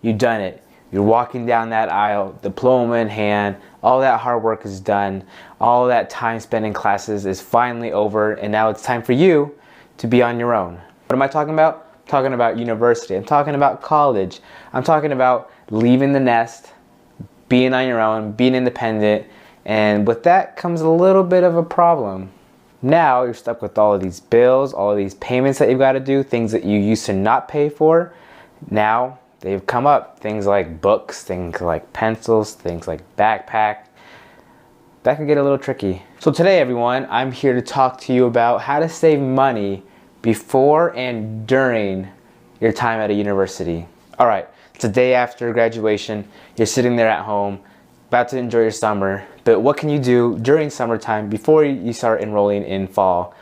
you've done it. You're walking down that aisle, diploma in hand, all that hard work is done, all that time spent in classes is finally over, and now it's time for you to be on your own. What am I talking about? I'm talking about university. I'm talking about college. I'm talking about leaving the nest, being on your own, being independent, and with that comes a little bit of a problem. Now you're stuck with all of these bills, all of these payments that you've got to do, things that you used to not pay for. Now they've come up, things like books, things like pencils, things like backpack. That can get a little tricky. So today, everyone, I'm here to talk to you about how to save money before and during your time at a university. All right, it's the day after graduation. You're sitting there at home, about to enjoy your summer, but what can you do during summertime before you start enrolling in fall?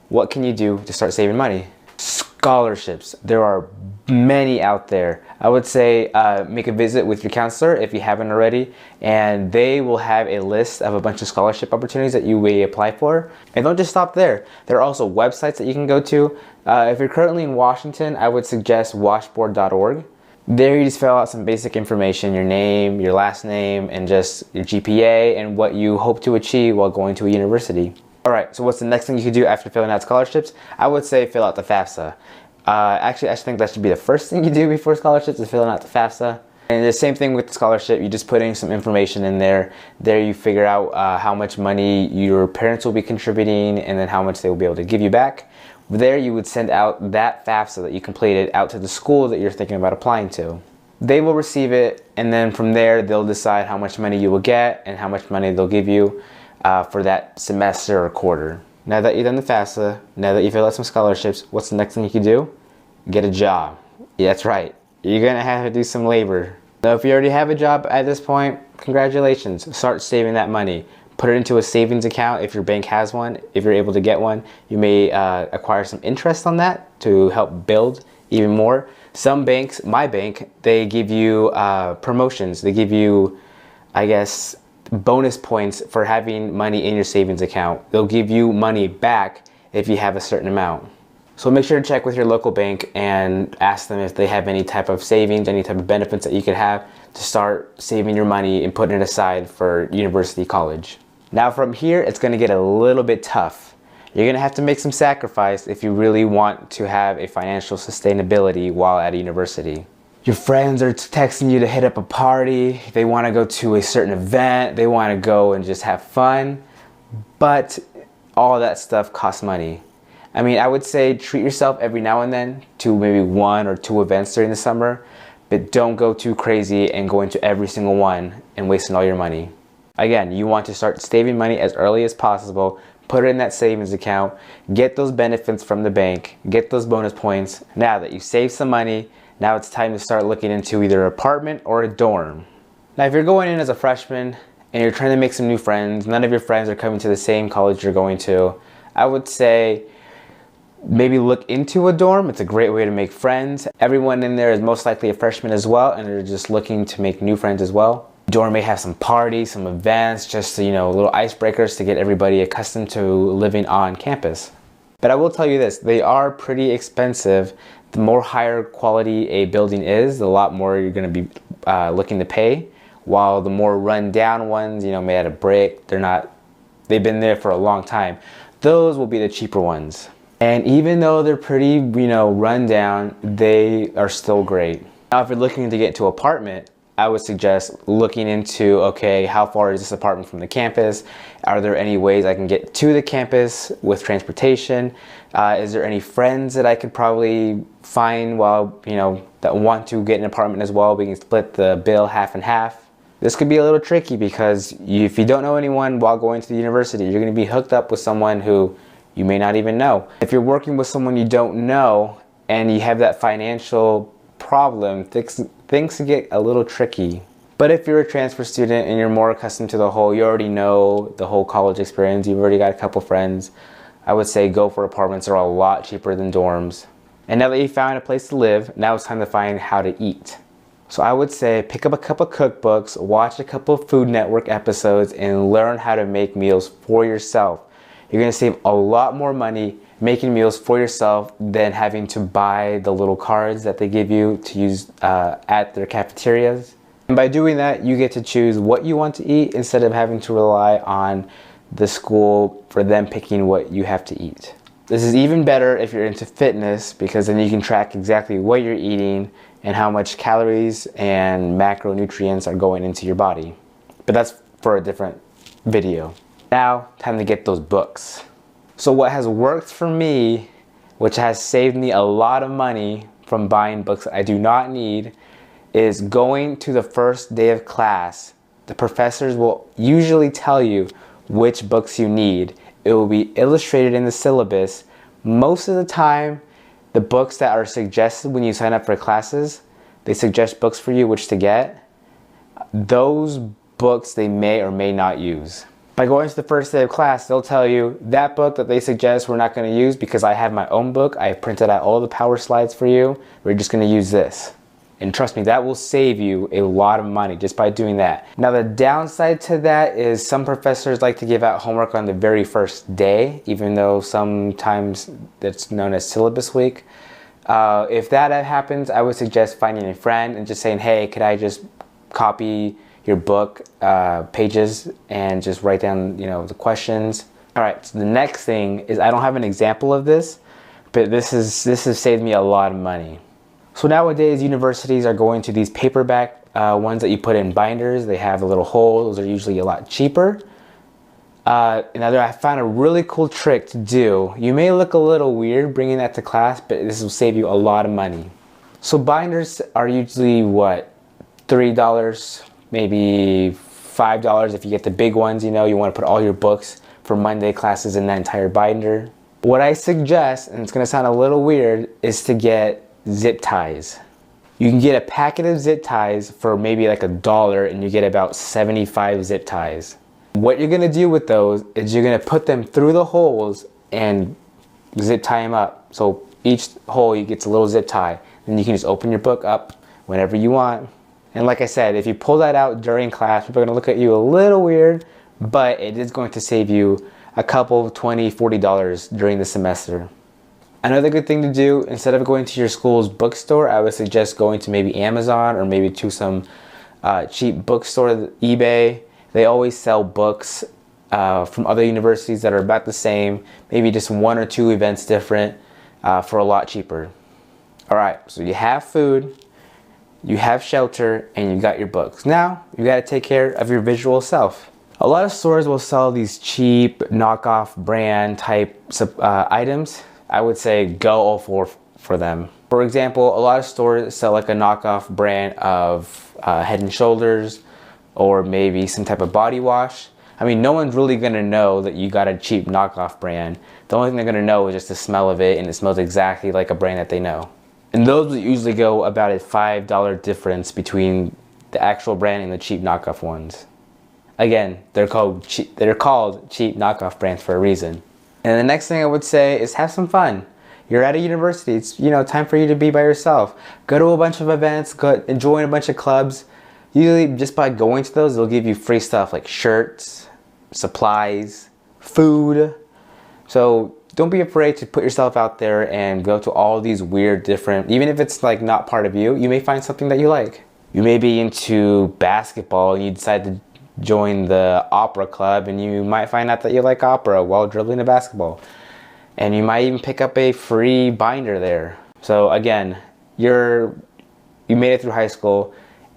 What can you do to start saving money? Scholarships. There are many out there. I would say make a visit with your counselor if you haven't already, and they will have a list of a bunch of scholarship opportunities that you may apply for. And don't just stop there. There are also websites that you can go to. If you're currently in Washington, I would suggest washboard.org. There you just fill out some basic information, your name, your last name, and just your GPA and what you hope to achieve while going to a university. Alright, so what's the next thing you could do after filling out scholarships? I would say fill out the FAFSA. Actually, I think that should be the first thing you do before scholarships is filling out the FAFSA. And the same thing with the scholarship, you just put in some information in there. There you figure out how much money your parents will be contributing and then how much they will be able to give you back. There you would send out that FAFSA that you completed out to the school that you're thinking about applying to. They will receive it, and then from there they'll decide how much money you will get and how much money they'll give you for that semester or quarter. Now that you've done the FAFSA, now that you filled out some scholarships, what's the next thing you can do? Get a job. Yeah, that's right. You're gonna have to do some labor. So if you already have a job at this point, congratulations. Start saving that money. Put it into a savings account if your bank has one. If you're able to get one, you may acquire some interest on that to help build even more. Some banks, my bank, they give you promotions. They give you, I guess, bonus points for having money in your savings account. They'll give you money back if you have a certain amount. So make sure to check with your local bank and ask them if they have any type of savings, any type of benefits that you could have to start saving your money and putting it aside for university, college. Now from here, it's gonna get a little bit tough. You're gonna have to make some sacrifice if you really want to have a financial sustainability while at a university. Your friends are texting you to hit up a party, they wanna go to a certain event, they wanna go and just have fun, but all that stuff costs money. I mean, I would say treat yourself every now and then to maybe 1 or 2 events during the summer, but don't go too crazy and go into every single one and wasting all your money. Again, you want to start saving money as early as possible, put it in that savings account, get those benefits from the bank, get those bonus points. Now that you saved some money, now it's time to start looking into either an apartment or a dorm. Now if you're going in as a freshman and you're trying to make some new friends, none of your friends are coming to the same college you're going to, I would say maybe look into a dorm. It's a great way to make friends. Everyone in there is most likely a freshman as well, and they're just looking to make new friends as well. Dorm may have some parties, some events, just little icebreakers to get everybody accustomed to living on campus. But I will tell you this, they are pretty expensive. The more higher quality a building is, the lot more you're going to be looking to pay. While the more run down ones, made out of brick, they've been there for a long time. Those will be the cheaper ones. And even though they're pretty, run down, they are still great. Now if you're looking to get to an apartment, I would suggest looking into, okay, how far is this apartment from the campus? Are there any ways I can get to the campus with transportation? Is there any friends that I could probably find that want to get an apartment as well? We can split the bill half and half. This could be a little tricky because if you don't know anyone while going to the university, you're going to be hooked up with someone who you may not even know. If you're working with someone you don't know and you have that financial problem, things can get a little tricky. But if you're a transfer student and you're more accustomed to you already know the whole college experience, you've already got a couple friends, I would say go for apartments. They're a lot cheaper than dorms. And now that you found a place to live, now it's time to find how to eat. So I would say pick up a couple cookbooks, watch a couple Food Network episodes, and learn how to make meals for yourself. You're gonna save a lot more money making meals for yourself than having to buy the little cards that they give you to use at their cafeterias. And by doing that, you get to choose what you want to eat instead of having to rely on the school for them picking what you have to eat. This is even better if you're into fitness, because then you can track exactly what you're eating and how much calories and macronutrients are going into your body. But that's for a different video. Now, time to get those books. So what has worked for me, which has saved me a lot of money from buying books I do not need, is going to the first day of class. The professors will usually tell you which books you need. It will be illustrated in the syllabus. Most of the time, the books that are suggested when you sign up for classes, they suggest books for you which to get. Those books they may or may not use. By going to the first day of class, they'll tell you that book that they suggest we're not going to use because I have my own book. I printed out all the power slides for you. We're just going to use this. And trust me, that will save you a lot of money just by doing that. Now, the downside to that is some professors like to give out homework on the very first day, even though sometimes that's known as syllabus week. If that happens, I would suggest finding a friend and just saying, hey, could I just copy your book pages and just write down, the questions. All right, so the next thing is, I don't have an example of this, but this has saved me a lot of money. So nowadays, universities are going to these paperback ones that you put in binders. They have a little hole. Those are usually a lot cheaper. Another, I found a really cool trick to do. You may look a little weird bringing that to class, but this will save you a lot of money. So binders are usually what, $3, maybe $5 if you get the big ones. You want to put all your books for Monday classes in that entire binder. What I suggest, and it's going to sound a little weird, is to get zip ties. You can get a packet of zip ties for maybe like $1 and you get about 75 zip ties. What you're going to do with those is you're going to put them through the holes and zip tie them up. So each hole you get a little zip tie. Then you can just open your book up whenever you want. And like I said, if you pull that out during class, people are going to look at you a little weird, but it is going to save you a couple, $20, $40 during the semester. Another good thing to do, instead of going to your school's bookstore, I would suggest going to maybe Amazon or maybe to some cheap bookstore, eBay. They always sell books from other universities that are about the same, maybe just 1 or 2 events different for a lot cheaper. All right, so you have food, you have shelter, and you got your books. Now, you got to take care of your visual self. A lot of stores will sell these cheap knockoff brand type items. I would say go all for them. For example, a lot of stores sell like a knockoff brand of Head and Shoulders or maybe some type of body wash. I mean, no one's really gonna know that you got a cheap knockoff brand. The only thing they're gonna know is just the smell of it, and it smells exactly like a brand that they know. And those will usually go about a $5 difference between the actual brand and the cheap knockoff ones. Again, they're called cheap knockoff brands for a reason. And the next thing I would say is have some fun. You're at a university. It's time for you to be by yourself. Go to a bunch of events. Go join a bunch of clubs. Usually, just by going to those, they'll give you free stuff like shirts, supplies, food. So don't be afraid to put yourself out there and go to all these weird, different. Even if it's like not part of you, you may find something that you like. You may be into basketball and you decide to join the opera club, and you might find out that you like opera while dribbling a basketball, and you might even pick up a free binder there. So again, you made it through high school.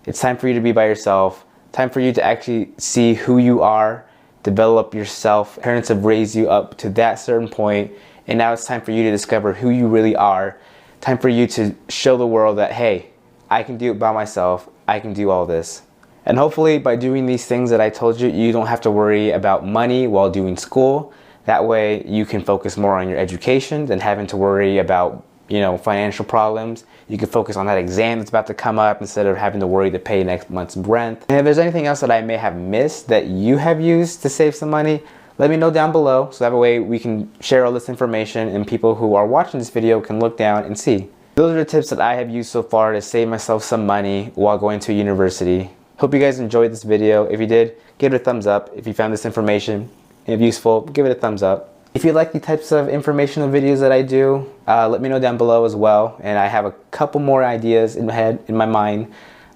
It's time for you to be by yourself. Time for you to actually see who you are, develop yourself. Parents have raised you up to that certain point, and now it's time for you to discover who you really are. Time for you to show the world that, hey, I can do it by myself. I can do all this. And hopefully by doing these things that I told you, you don't have to worry about money while doing school. That way you can focus more on your education than having to worry about, financial problems. You can focus on that exam that's about to come up instead of having to worry to pay next month's rent. And if there's anything else that I may have missed that you have used to save some money, let me know down below, so that way we can share all this information and people who are watching this video can look down and see. Those are the tips that I have used so far to save myself some money while going to university. Hope you guys enjoyed this video. If you did, give it a thumbs up. If you found this information useful, give it a thumbs up. If you like the types of informational videos that I do, let me know down below as well. And I have a couple more ideas in my mind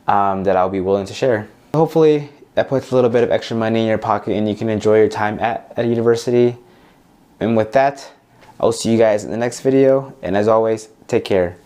that I'll be willing to share. Hopefully that puts a little bit of extra money in your pocket and you can enjoy your time at university. And with that, I'll see you guys in the next video. And as always, take care.